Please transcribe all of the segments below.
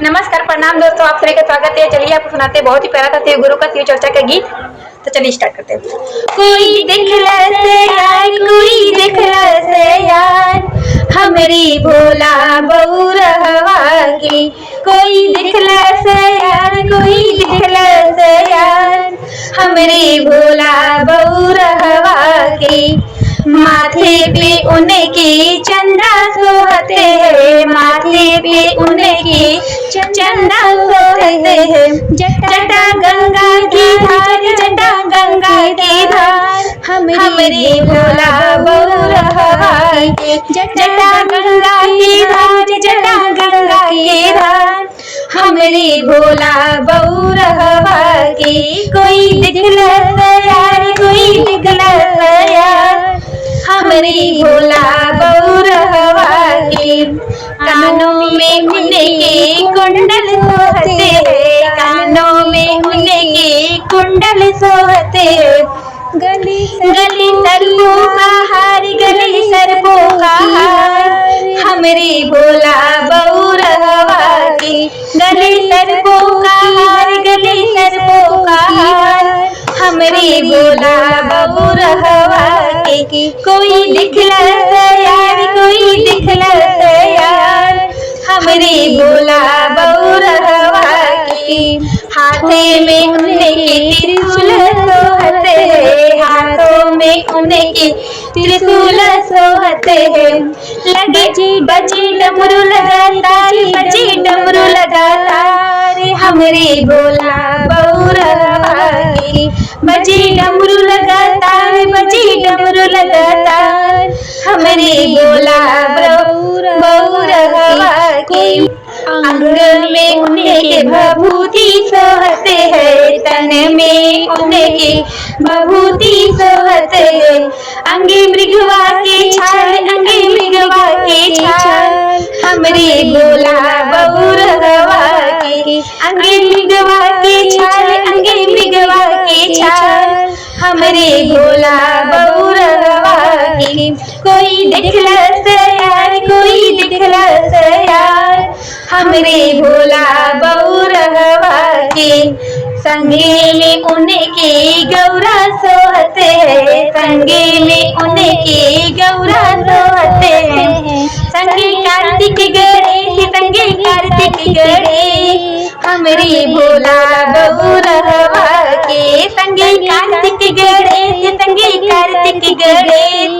नमस्कार प्रणाम दोस्तों, आप सभी का स्वागत है। चलिए आपको सुनाते हैं बहुत ही प्यारा था शिव गुरु का शिव चर्चा का गीत। तो चलिए स्टार्ट करते हैं। कोई दिखला से यार, कोई दिखला से यार, हमारी भोला बउरहवा की। कोई दिखला से यार, कोई दिखला से यार, हमारी भोला बउरहवा की। माथे पे उनकी चंदा सोहते हैं, माथे पे उनकी चंदा सोहते हैं। जटा गंगा की धार, जटा गंगा की धार, हमारी भोला बउरहवा की। जटा गंगा की धार, जटा गंगा की धार, हमारी भोला बउरहवा की। कोई दिखला से यार, कोई दिखला से यार, हमारी भोला बउरहवा की। कानों में उनके कुंडल सोहते हैं, कानों में उनके कुंडल सोहते हैं। गली सरपों का हार, गली सरपों का हार, हमारी भोला बउरहवा की। गली सरपों का हार, गली सरपों का हार, हमारी भोला बउरहवा की। कोई दिखला से यार, कोई दिखला से यार, हमारी भोला बउरहवा की। हाथे में उनके त्रिशूल सोहते हैं, हाथों में उनके त्रिशूल सोहते हैं। लगे बजे डमरू लगातार, बजे डमरू लगातार, हमारी भोला बउरहवा की। बजे डमरू लगातार, बजे डमरू लगातार, हमारी भोला बउरहवा की। अंग में उनके भभूति सोहते हैं, तन में उनके भभूति सोहते हैं। अंगे मृगवा के छाल, अंगे मृगवा के छाल, हमारी भोला बउरहवा की। अंगे मृगवा के छाल, अंगे मृगवा के छाल, हमारी भोला बउरहवा की। कोई दिखला से यार, कोई दिखला से यार, हमारी भोला बउरहवा की। संगे में उनके गौरा सोहते हैं, संगे में उनके गौरा सोहते हैं। संगे कार्तिक गणेश, संगे कार्तिक गणेश, हमारी भोला बउरहवा की। संगे कार्तिक गणेश, संगे कार्तिक गणेश,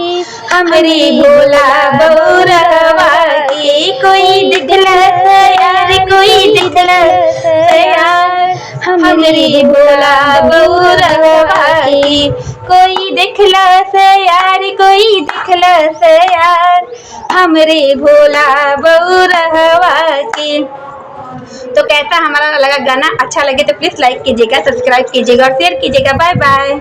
हमारी भोला बउरहवा की। कोई दिखला से यार, कोई दिखला से यार, हमारी भोला बउरहवा की। कोई दिखला से यार, कोई दिखला से यार, हमारी भोला बउरहवा की। तो कैसा हमारा लगा गाना? अच्छा लगे तो प्लीज लाइक कीजिएगा, सब्सक्राइब कीजिएगा और शेयर कीजिएगा। Bye bye.